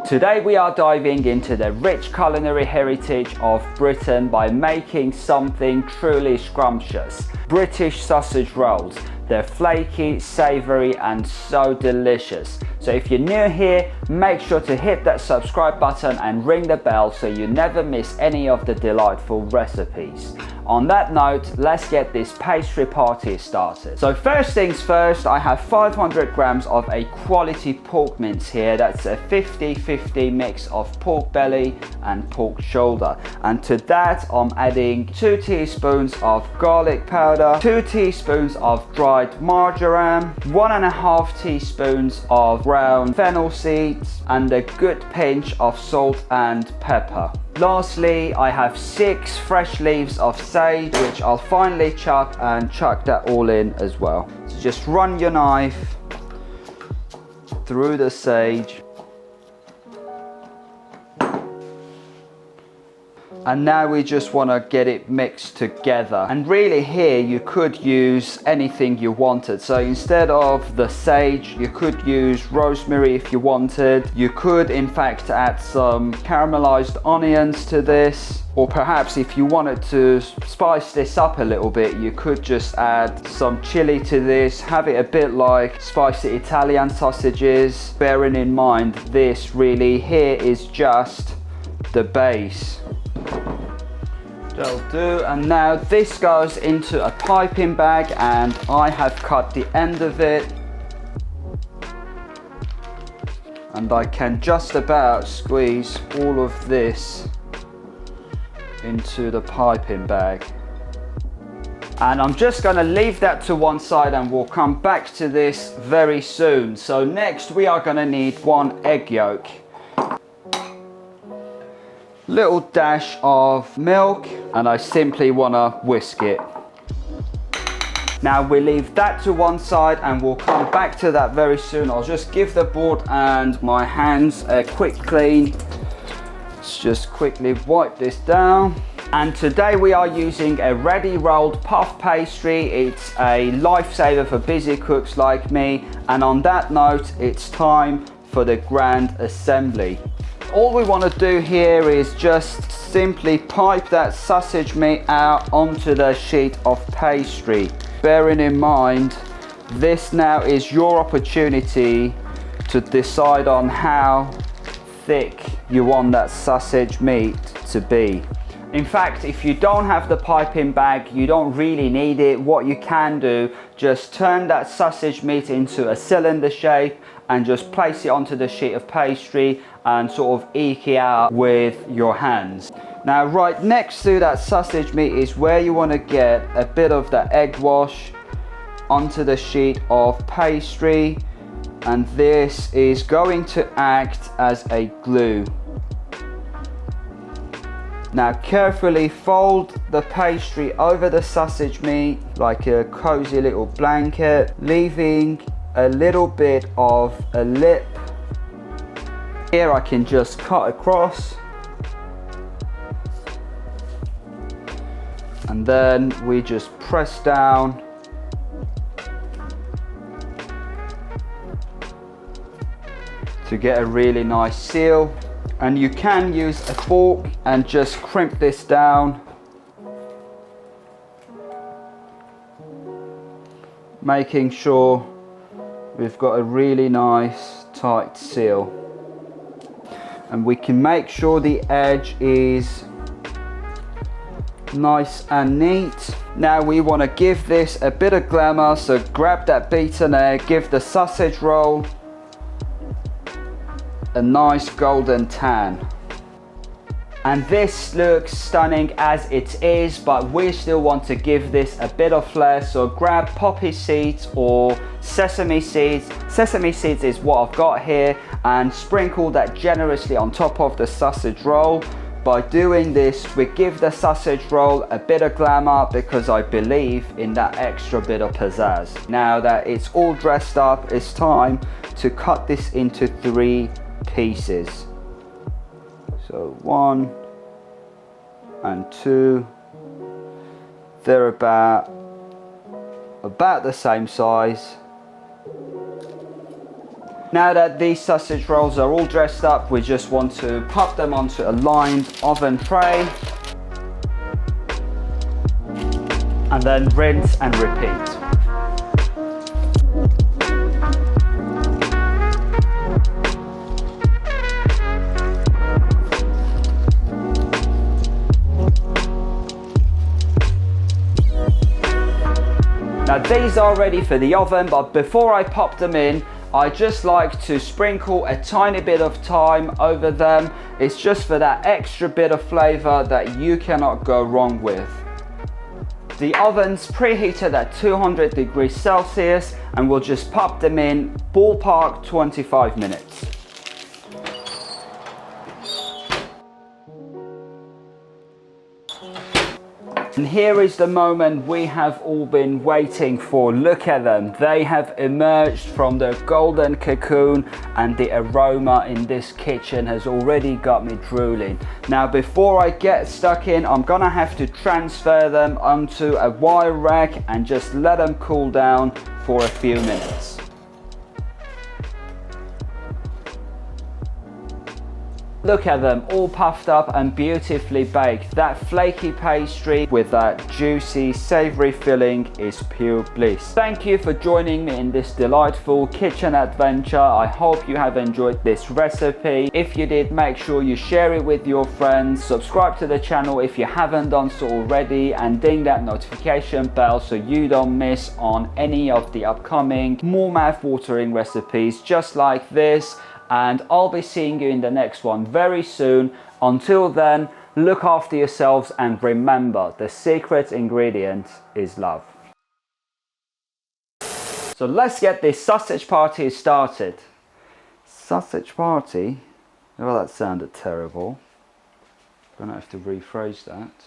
Today we are diving into the rich culinary heritage of Britain by making something truly scrumptious. British sausage rolls. They're flaky, savoury and so delicious. So if you're new here, make sure to hit that subscribe button and ring the bell so you never miss any of the delightful recipes. On that note, let's get this pastry party started. So first things first, I have 500 grams of a quality pork mince here. That's a 50-50 mix of pork belly and pork shoulder. And to that, I'm adding 2 teaspoons of garlic powder, 2 teaspoons of dried marjoram, 1.5 teaspoons of ground fennel seeds, and a good pinch of salt and pepper. Lastly, I have 6 fresh leaves of sage, which I'll finally chop and chuck that all in as well. So just run your knife through the sage. And now we just want to get it mixed together. And really here you could use anything you wanted. So instead of the sage, you could use rosemary if you wanted. You could in fact add some caramelized onions to this. Or perhaps if you wanted to spice this up a little bit, you could just add some chili to this. Have it a bit like spicy Italian sausages. Bearing in mind this really here is just the base. That'll do. And now this goes into a piping bag and I have cut the end of it. And I can just about squeeze all of this into the piping bag. And I'm just going to leave that to one side and we'll come back to this very soon. So next we are going to need 1 egg yolk. Little dash of milk, and I simply want to whisk it. Now we leave that to one side and we'll come back to that very soon. I'll just give the board and my hands a quick clean. Let's just quickly wipe this down. And today we are using a ready rolled puff pastry. It's a lifesaver for busy cooks like me. And on that note, it's time for the grand assembly. All we want to do here is just simply pipe that sausage meat out onto the sheet of pastry. Bearing in mind, this now is your opportunity to decide on how thick you want that sausage meat to be. In fact, if you don't have the piping bag, you don't really need it. What you can do, just turn that sausage meat into a cylinder shape and just place it onto the sheet of pastry and sort of eke it out with your hands. Now right next to that sausage meat is where you want to get a bit of the egg wash onto the sheet of pastry, and this is going to act as a glue. Now carefully fold the pastry over the sausage meat like a cozy little blanket, leaving a little bit of a lip. Here I can just cut across. And then we just press down. To get a really nice seal. And you can use a fork and just crimp this down, making sure we've got a really nice tight seal. And we can make sure the edge is nice and neat. Now we want to give this a bit of glamour, so grab that beaten egg, give the sausage roll a nice golden tan. And this looks stunning as it is, but we still want to give this a bit of flair, so grab poppy seeds or sesame seeds. Sesame seeds is what I've got here, and sprinkle that generously on top of the sausage roll. By doing this, we give the sausage roll a bit of glamour because I believe in that extra bit of pizzazz. Now that it's all dressed up, it's time to cut this into 3 pieces. So 1 and 2, they're about the same size. Now that these sausage rolls are all dressed up, we just want to pop them onto a lined oven tray and then rinse and repeat. Now these are ready for the oven, but before I pop them in, I just like to sprinkle a tiny bit of thyme over them. It's just for that extra bit of flavor that you cannot go wrong with. The oven's preheated at 200 degrees Celsius and we'll just pop them in ballpark 25 minutes. And here is the moment we have all been waiting for. Look at them. They have emerged from their golden cocoon and the aroma in this kitchen has already got me drooling. Now before I get stuck in, I'm gonna have to transfer them onto a wire rack and just let them cool down for a few minutes. Look at them, all puffed up and beautifully baked. That flaky pastry with that juicy, savoury filling is pure bliss. Thank you for joining me in this delightful kitchen adventure. I hope you have enjoyed this recipe. If you did, make sure you share it with your friends. Subscribe to the channel if you haven't done so already, and ding that notification bell so you don't miss on any of the upcoming more mouth-watering recipes just like this. And I'll be seeing you in the next one very soon. Until then, look after yourselves and remember, the secret ingredient is love. So let's get this sausage party started. Sausage party? Well, that sounded terrible. I'm gonna have to rephrase that.